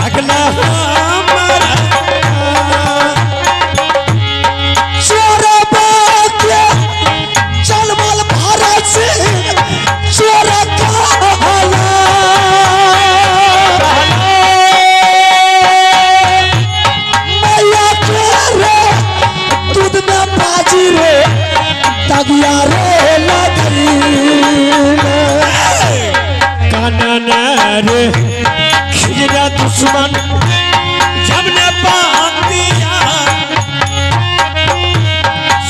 अगला हमारा चोरा बाके चलमल भारत से चोरा कहला मैया के रे दूध में बाजी रे तगिया रे लगरी कानन रे खिजरा दुश्मन जमने बांध दिया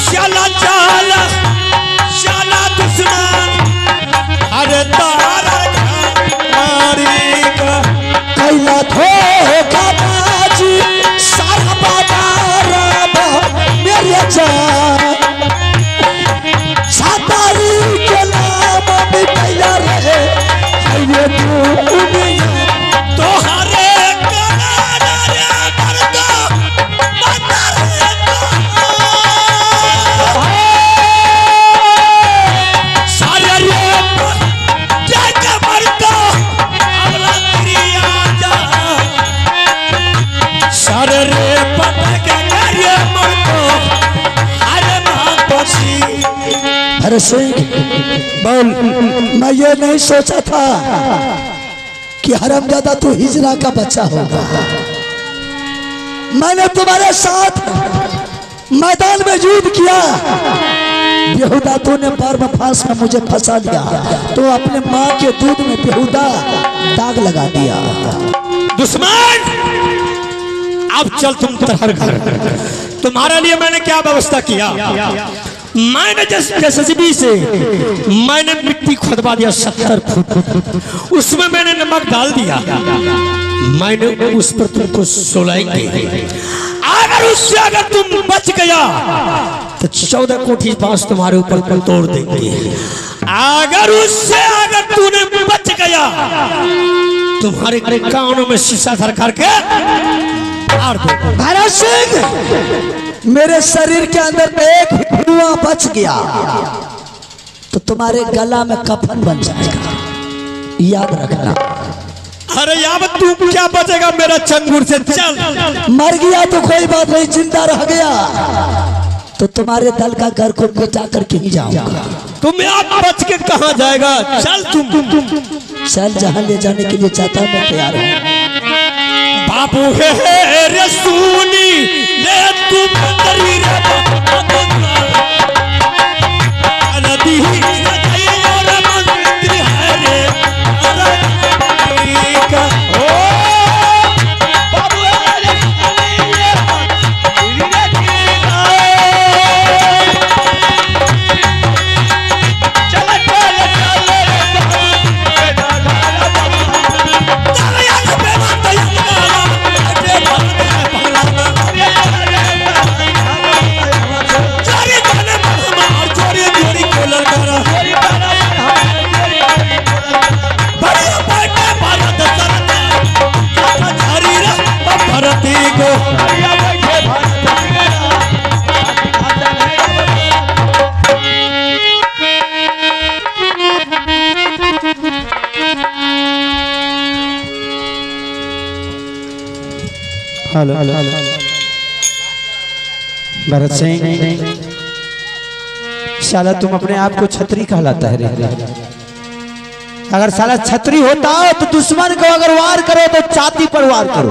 चला चला चला दुश्मन अरे तारा मारेगा कैला धोखा बाजी सारा बाजार मेरे जान सातारी के नाम में कैला रहे ये दुनिया तोहरे कनारा रे मर्दा मंदर सारे रे जाके मर्दा हमरा क्रिया जा सारे रे पटक के मर्दा अरे मां बसी अरे सिंह बोल मैं ये नहीं सोचा था कि हरामजादा तू हिजरा का बच्चा होगा। मैंने तुम्हारे साथ मैदान में युद्ध किया, बेहुदा तूने पैर में फांस में मुझे फंसा लिया, तो अपने माँ के दूध में बेहुदा दाग लगा दिया। दुश्मन अब चल तुम हर घर तुम्हारे लिए मैंने क्या व्यवस्था किया। मैंने जेसीबी से मैंने मिट्टी खोदवा दिया 70 फुट, उसमें मैंने नमक डाल दिया, मैंने उस पर तुमको सोलाएंगे। अगर उससे अगर तुम बच गया तो 14 कोठी बांस तुम्हारे ऊपर तोड़ देंगे। अगर उससे अगर तूने बच गया तुम्हारे कानों में शीशा धर करके भरत सिंह मेरे शरीर के अंदर एक धुआं बच गया तो तुम्हारे गला में कफन बन जाएगा, याद रखना। अरे यार तू क्या बचेगा मेरा चंगुर से, चल। मर गया तो कोई बात नहीं, जिंदा रह गया तो तुम्हारे दल का घर को मिटा करके ही जाऊंगा। तुम आप बच के कहाँ जाएगा, चल तुम चल जहाँ ले जाने के लिए चाहता मैं तैयार हूँ। बाबू है रे सुनी ले तुम तेरी रे नदी और मंदिर है रे का ओ बाबू है रे चल हेलो भरत सिंह, साला तुम अपने आप को छतरी कहलाता है रे। अगर साला छतरी होता हो तो दुश्मन को अगर वार करो तो छाती पर वार करो,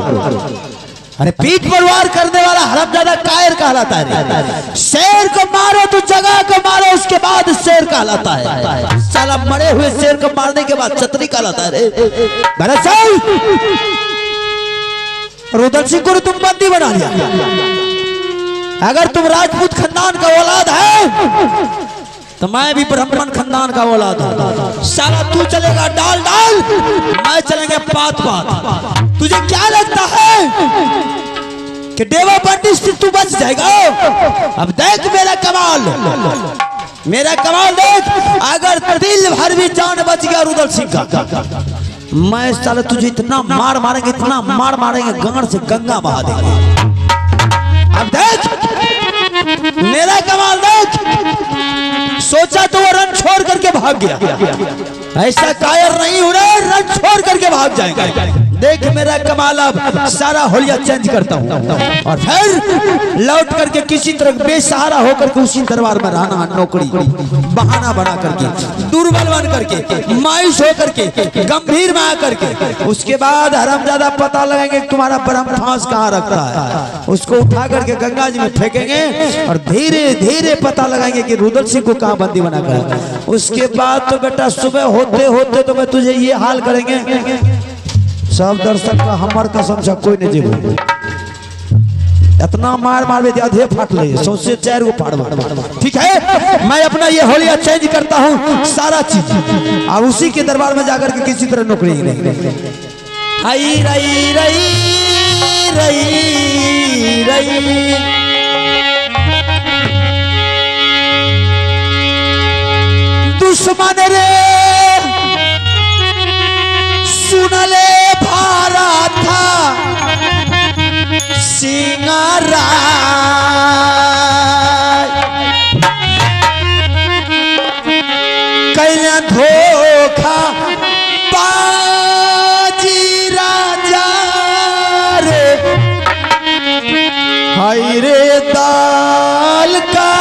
अरे पीठ पर वार करने वाला हरामजादा कायर कहलाता है। शेर को मारो तो जगह को मारो, उसके बाद शेर कहलाता है। साला मरे हुए शेर को मारने के बाद छतरी कहलाता है रे। भरत सिंह, रुद्र सिंह को तुम बंदी बना लिया। अगर तुम राजपूत खानदान का औलाद है तो मैं भी ब्राह्मण खानदान का औलाद हूं। साला तू चलेगा डाल डाल, मैं चलेंगे पात पात। तुझे क्या लगता है कि देवा पंडित से तू बच जाएगा? अब देख मेरा कमाल, मेरा कमाल देख। अगर दिल भर भी जान बच गया रुद्र सिंह का, मैं साले तुझे इतना मार मारेंगे, इतना मार मारेंगे, गांड से गंगा बहा देंगे। अब देख मेरा कमाल देख। सोचा तो वो रन छोड़ करके भाग गया, ऐसा कायर नहीं हो रहा, रन छोड़ करके भाग जाएंगे। देख मेरा कमाल, अब सारा होलिया चेंज करता हूँ और फिर लौट करके किसी तरह बेसहारा होकर के उसी दरबार में रहना, नौकरी बहाना बना करके, दुर्बल बन करके, मायूस होकर के, गंभीर में आकर के, उसके बाद हरामजादा पता लगाएंगे तुम्हारा ब्रह्म फांस कहाँ रखता है, उसको उठा करके गंगा जी में फेंकेंगे और धीरे धीरे पता लगाएंगे कि रुद्र सिंह को कहाँ बंदी बना कर। उसके बाद तो बेटा सुबह होते होते तो मैं तुझे ये हाल करेंगे, सब दर्शक का हमार कसम से कोई नहीं जीव, इतना मार मार में आधे फाट ले, सौसे 4 गो फाड़। ठीक है, मैं अपना ये होलिया चेंज करता हूँ सारा चीज, अब उसी के दरबार में जाकर के किसी तरह नौकरी नहीं। आई रई रई रई रई दुश्मन रे सुनले भारा था सिंगारा, कैला धोखा बाजी राजा रे, हाय रे दाल का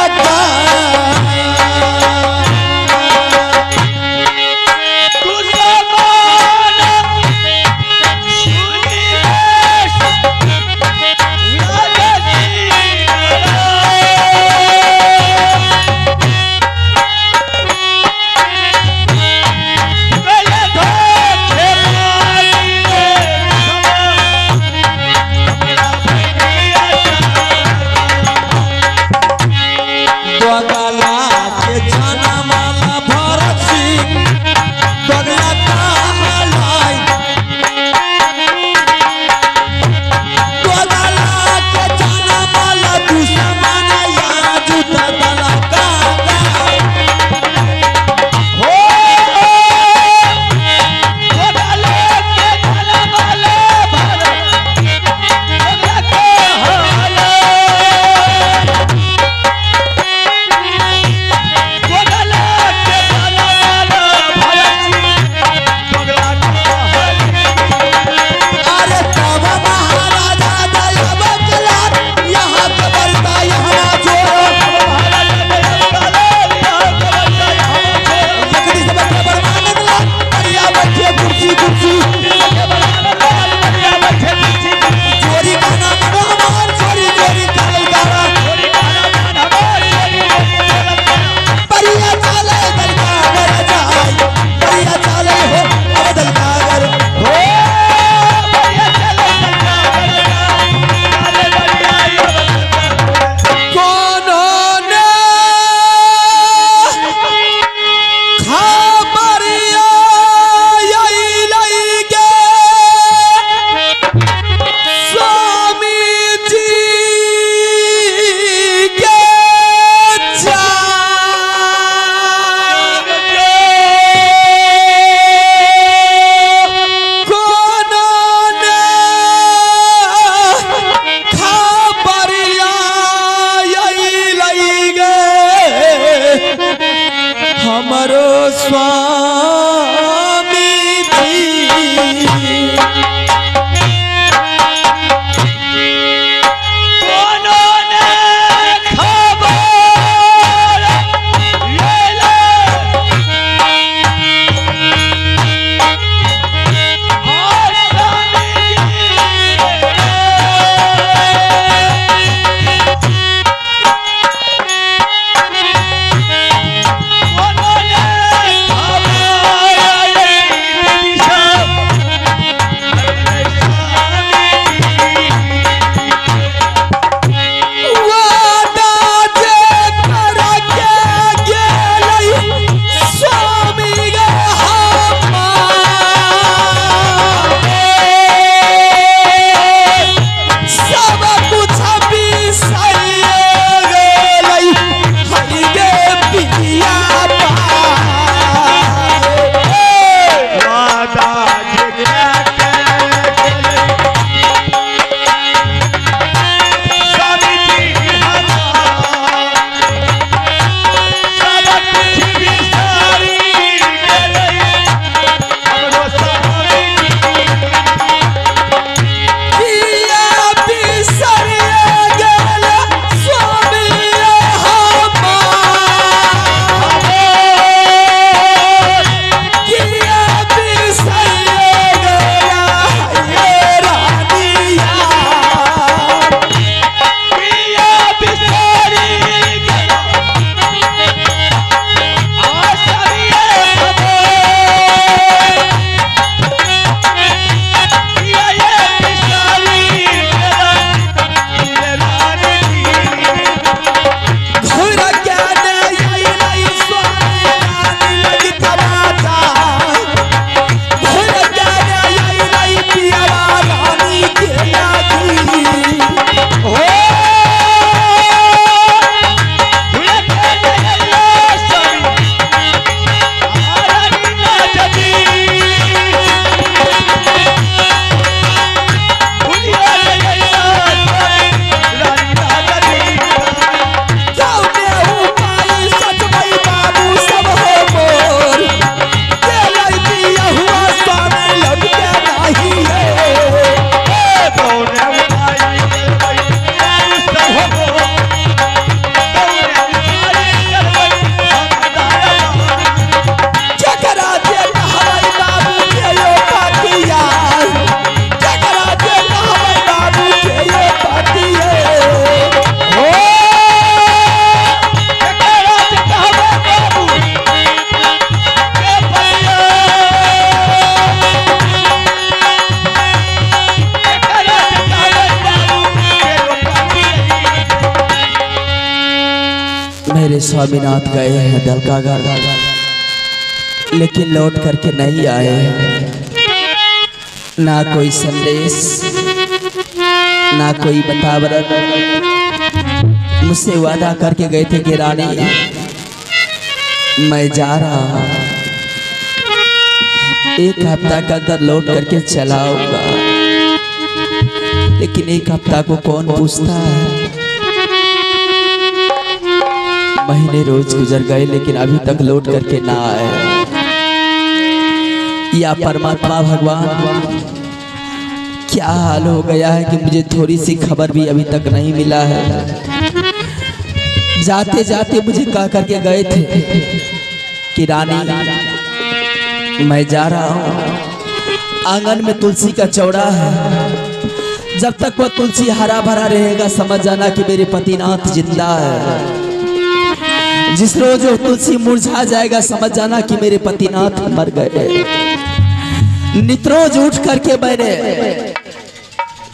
मेरे स्वामीनाथ गए हैं दलकागढ़, लेकिन लौट करके नहीं आए। ना कोई संदेश, ना कोई बतावरण। मुझसे वादा करके गए थे कि रानी मैं जा रहा हूं, एक हफ्ता के अंदर लौट करके चला आऊंगा। लेकिन एक हफ्ता को कौन पूछता है। महीने रोज गुजर गए लेकिन अभी तक लौट करके ना आए। या परमात्मा भगवान क्या हाल हो गया है कि मुझे थोड़ी सी खबर भी अभी तक नहीं मिला है। जाते जाते मुझे कह करके गए थे कि रानी मैं जा रहा हूं। आंगन में तुलसी का चौड़ा है, जब तक वह तुलसी हरा भरा रहेगा समझ जाना कि मेरे पतिनाथ जिंदा है। जिस रोज वो तुलसी मुरझा जाएगा समझ जाना कि मेरे पतिनाथ मर गए। नित रोज उठ करके मैंने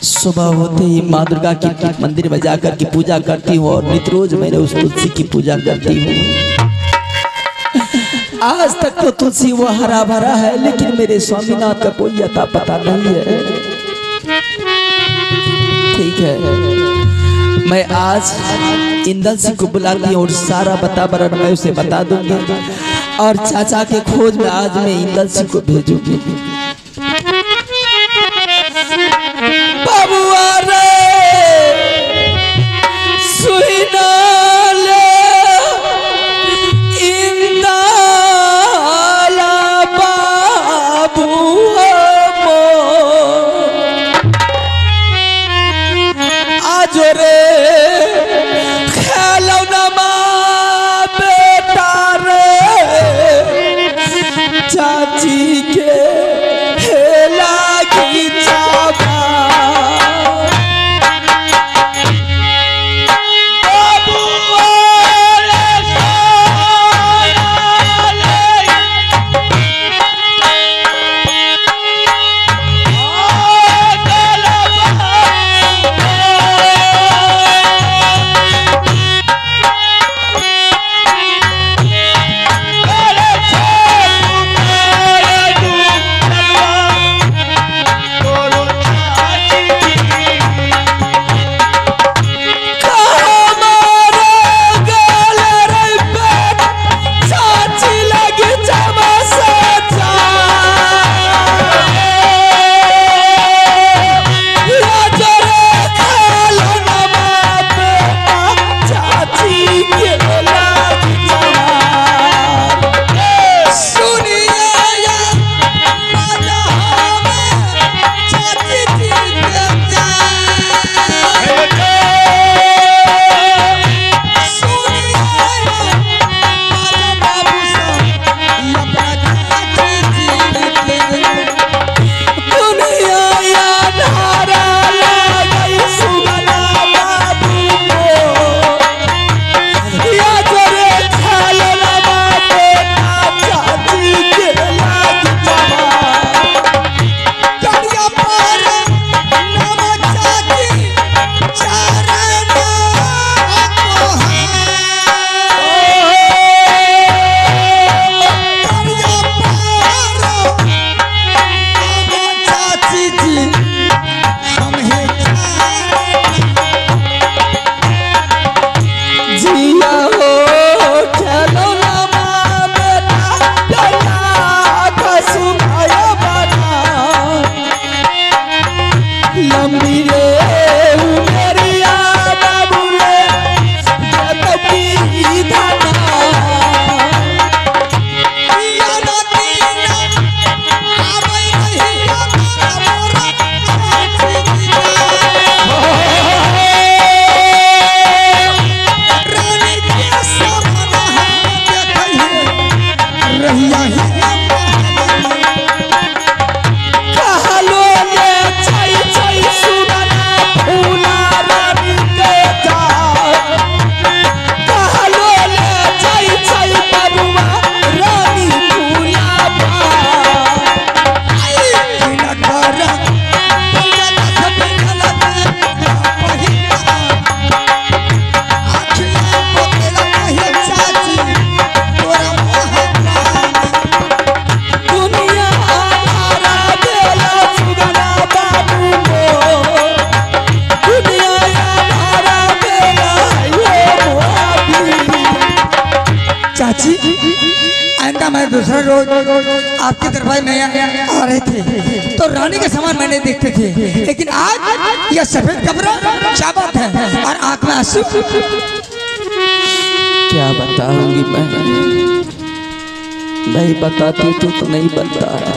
सुबह होते ही माँ दुर्गा की मंदिर में जाकर के पूजा करती हूँ और नित रोज मैंने उस तुलसी की पूजा करती हूँ। आज तक तो तुलसी वो हरा भरा है, लेकिन मेरे स्वामीनाथ का कोई अता पता नहीं है। ठीक है, मैं आज इंदल सिंह को बुलाती हूँ और सारा बतावरण मैं उसे बता दूंगी। और चाचा के खोज में आज मैं इंदल सिंह को भेजूंगी। बाबुआ रे सुना ले इंदला बाबू आज रे चाची के लागी चाबा कहलो ले छई छई सुगना फूला क्या मैं दूसरा रोज आपके दरबार में आ रहे थे तो रानी के समान मैंने देखते थे, लेकिन आज यह सफेद कपड़ा क्या बात है और आंख में आंसू। क्या बताऊंगी मैं, नहीं बताती तो नहीं बनता है।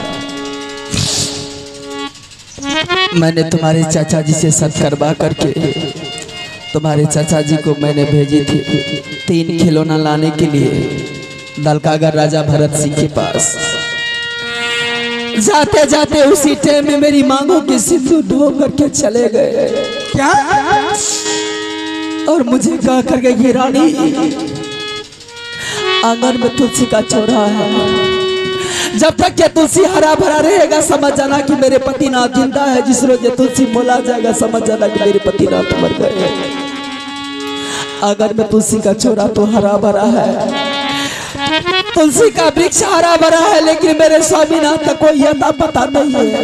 मैंने तुम्हारे चाचा जी से सत करवा करके तुम्हारे चाचा जी को मैंने भेजी थी 3 खिलौना लाने के लिए दलकागर राजा भरत सिंह के पास। जाते जाते उसी टाइम में मेरी मांगों की सिंदूर ढो करके चले गए। क्या? और मुझे कहा कर गई रानी आंगन में तुलसी का चौरा है, जब तक ये तुलसी हरा भरा रहेगा समझ जाना कि मेरे पतिनाथ जिंदा है, जिस रोज ये तुलसी मोला जाएगा समझ जाना कि मेरे पतिनाथ मर गए। आंगन में तुलसी का चौरा तो हरा भरा है, तुलसी का वृक्ष हरा भरा है, लेकिन मेरे स्वामीनाथ का कोई अता पता नहीं है।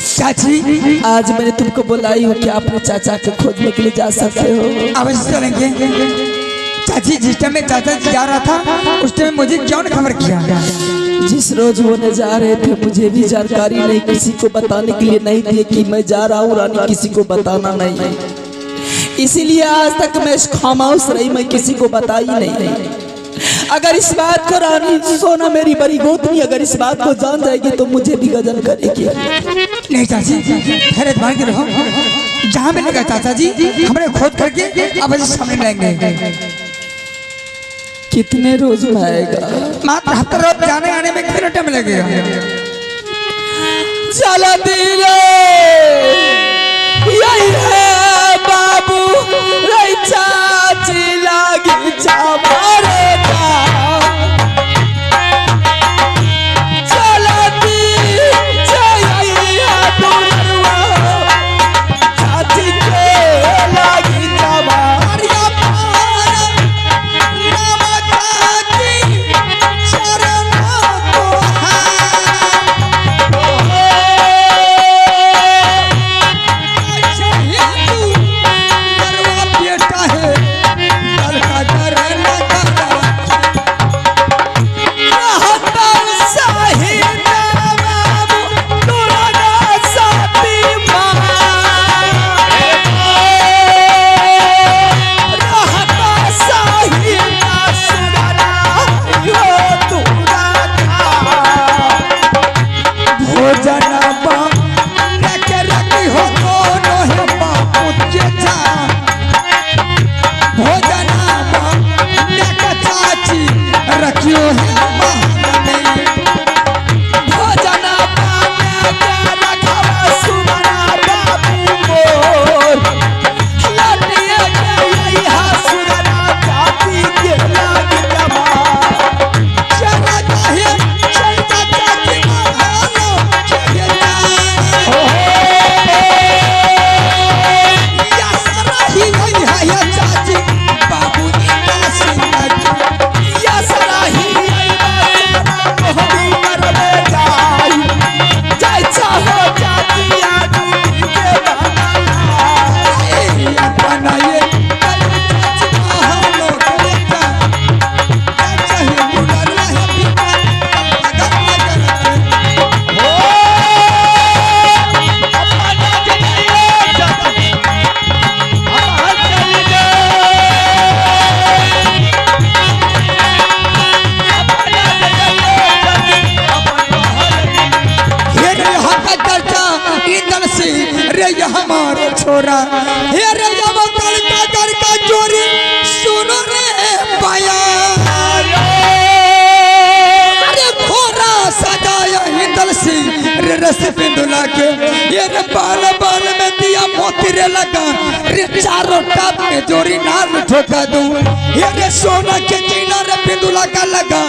चाची आज मैंने तुमको बुलाई हूँ कि अपने चाचा के खोजने के लिए जा सकते हो। अवश्य चलेंगे। चाची जिस टाइम में चाचा जी जा रहा था उस टाइम मुझे क्यों नहीं खबर किया? जिस रोज होने जा रहे थे मुझे भी जानकारी नहीं, किसी को बताने के लिए नहीं थी कि मैं जा रहा हूँ रानी, किसी को बताना नहीं, इसीलिए आज तक मैं खामोश रही, मैं किसी को बताई नहीं। अगर इस बात को रानी सोना मेरी बड़ी गोतनी अगर इस बात को जान जाएगी तो मुझे भी गजन करेगी। नहीं चाची खैर मान के रहो, जहाँ मिलेगा चाचा जी हमें खोद करके अब सामने लाएंगे। कितने रोज में आएगा? मात्र हफ्ता रोज जाने आने में कितना टाइम लगेगा? चला दिले यही है बाबू रे चाची लागी चामारे हमारे छोरा हे रे जब का चोरी सुनो रे पाया अरे खोरा सजाया हिंदल सिंह रे रस पे दुला के ये रे बाल बाल में दिया मोती रे लगा रे चारों टाप में जोरी नाल ठोका दूं ये रे सोना के जीना रे पिंदुला का लगा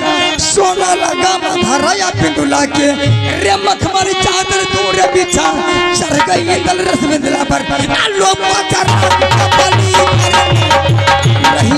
सोना लगा धराया पिंदुला के रे मखमली चादर दूर बिछा चढ़ गई दल रस में दिला पर आलो पाकर कपली रही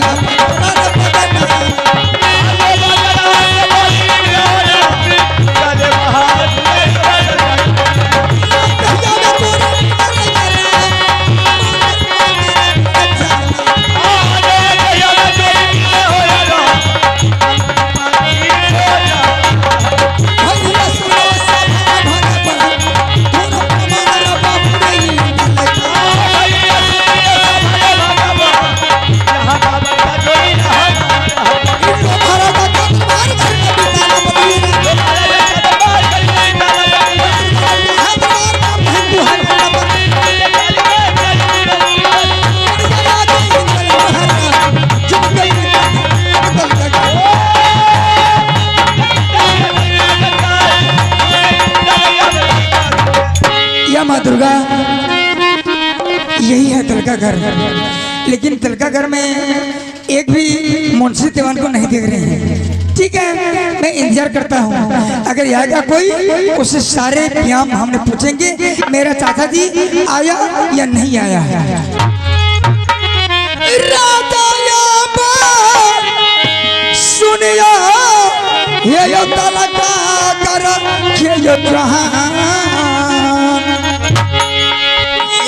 यही है तिल का घर। लेकिन तिल का घर में एक भी मुंशी दीवान को नहीं देख रहे हैं। ठीक है, मैं इंतजार करता हूँ, अगर आएगा कोई उससे सारे व्यायाम हमने पूछेंगे मेरा चाचा जी आया या नहीं आया। सुनिया ये यो तलका कर ये यो जहान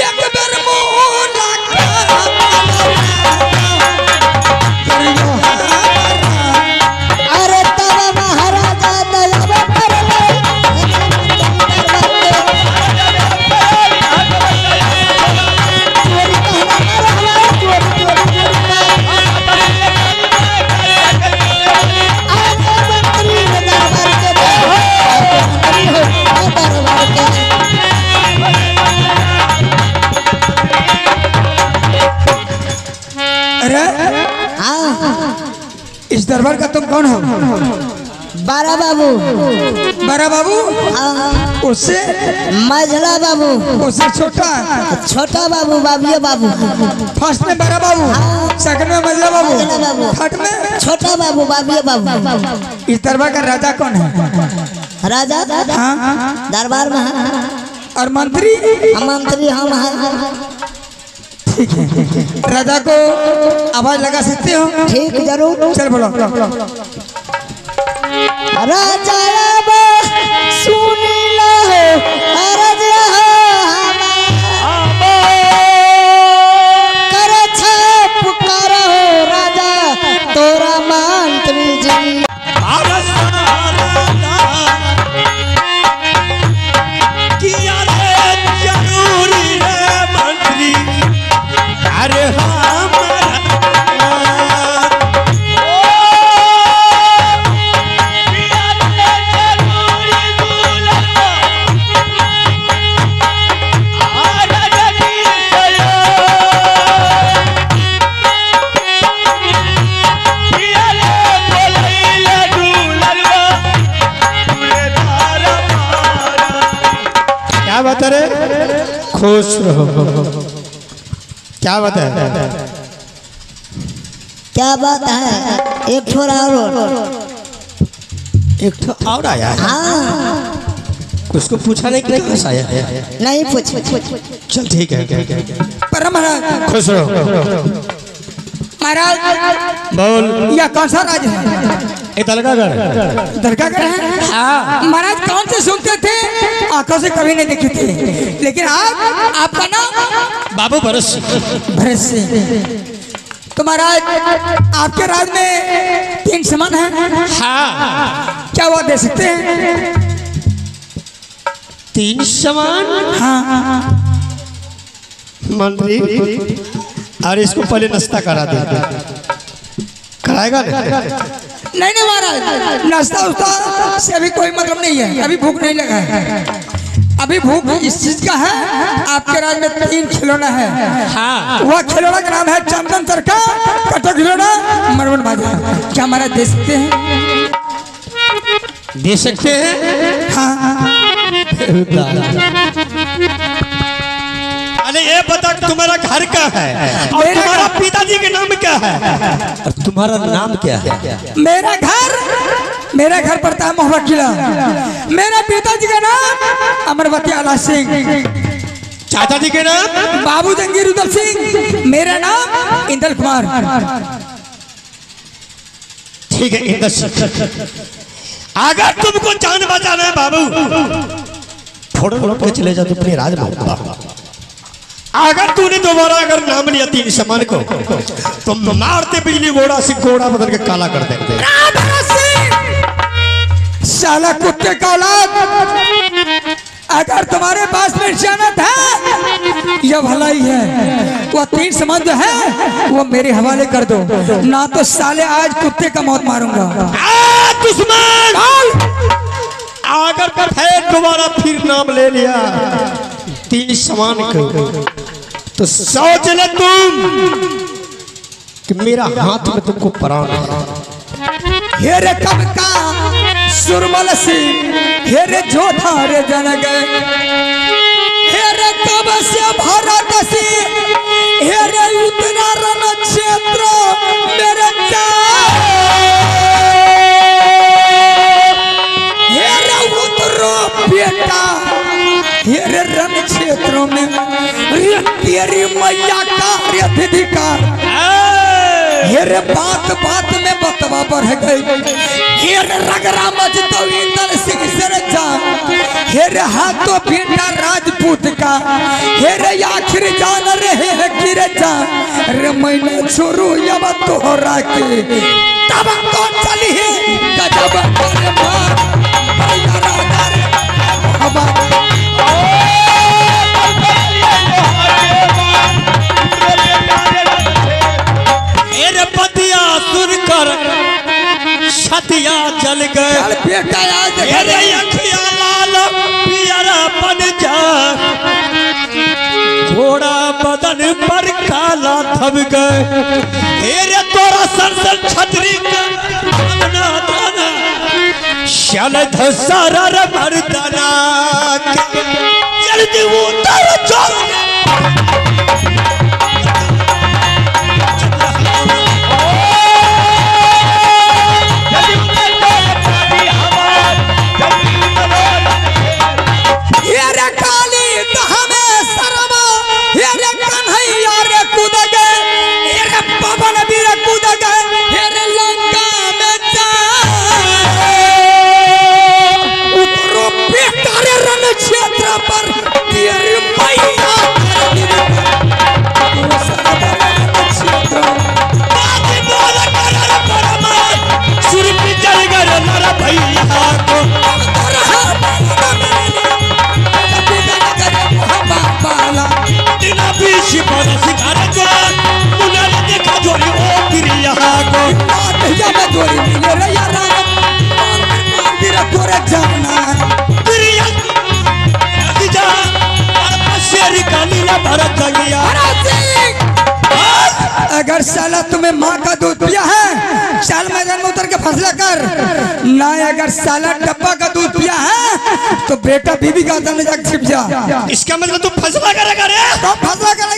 एक बेर अरे तब महाराजा दयावा कर इस दरबार का तुम कौन हो? बारा बाबू। बड़ा बाबू? उससे मझला बाबू। उससे छोटा? छोटा बाबू, बाबिया बाबू। फर्स्ट में बड़ा बाबू, सेकंड में मझला बाबू, थर्ड में छोटा बाबू, बाबिया बाबू। इस दरबार का राजा कौन है? राजा दरबार में है। और मंत्री? मंत्री हम हैं। ठीक है, राजा को आवाज लगा सकते हो? ठीक, जरूर। चल बोलो। राजा सुन लो राजा कर पुकारो राजा तोरा मंत्री जी। बात है? खुश रहो। क्या बात है? क्या बात है? एक ठोरा एक ठो और आया है। हाँ, उसको पूछा नहीं कि कहाँ से आया है? नहीं पूछ। चल ठीक है। पर महाराज खुश रहो। महाराज बोल। यह कौन सा राज है? दरगाह घर। दरगाह घर है? हाँ। महाराज कौन से सुनते थे, आंखों से कभी नहीं देखे थे, लेकिन आप, आपका नाम? बाबू भरत। भरत सिंह। तो महाराज आपके राज में 3 समान है? हाँ। क्या वो दे सकते हैं? 3 समान? हाँ। मंत्री, अरे इसको पहले नाश्ता करा दे। कराएगा नहीं महाराज, नाश्ता उस्ता से अभी कोई मतलब नहीं है, अभी भूख नहीं लगा है। अभी भूख इस चीज का है, आपके राज में 3 खिलौना है। हाँ। वह खिलौना का नाम है चंदन तरका, कटक खिलौना, मरवन बाजा। क्या महाराज दे सकते हैं? दे सकते हैं। हाँ। अरे ये बता तुम्हारा घर क्या है और तुम्हारा पिताजी के नाम क्या है और तुम्हारा नाम क्या है? मेरा घर पड़ता है मोहब्बत किला। मेरा पिताजी का नाम अमरवती आला सिंह, चाचा जी के नाम बाबू जंगीर उदल सिंह, मेरा नाम इंदल कुमार। ठीक है इंदल। अगर तुमको जान बचाना है बाबू, फोड़ो के चले जाओ अपने राज में। अगर तूने दोबारा अगर नाम लिया 3 समान को तो मारते बिजली घोड़ा से घोड़ा बदल के काला कर देते। साला कुत्ते का औलाद, अगर तुम्हारे पास में निशानत है यह भलाई है, वो 3 समान जो है वो मेरे हवाले कर दो, ना तो साले आज कुत्ते का मौत मारूंगा। दुश्मन अगर फिर दोबारा फिर नाम ले लिया 3 समान को तो सोच ले तुम कि मेरा हाथ में तुमको प्राण है। हे रे कब का सुरमल सिंह, हे रे जोधा रे जन गए, हे रे कब से भरत सिंह तेरी मैया का अधिकार। हेरे बात बात में बतवा बढ़ गई। हेरे रगरा मजतो इंदल सिंह सरजा। हेरे हाथों बेटा राजपूत का। हेरे आखिर जान रहे है किरजा। रे मैंने छोरू यब तोहरा के तब तो चली है गजब करे मां भैया राजा रे हवा। पतिया सुनकर छतिया जल गए। बेटा आज अखिया लाल पियरा बन जा। घोड़ा बदन पर काला थम गए। हेरे तोरा सरसर छतरी दाना दाना शल धसारा रे मर्दाना जल्दी उतर चल। अगर साला तुम्हें माँ का दूध पिया है साल मैदान में उतर के फैसला कर ना। अगर साला डब्बा का दूध पिया है तो बेटा बीबी का दम में जाकर छिप जा। इसका मतलब तू फैसला करेगा रे? तो फैसला कर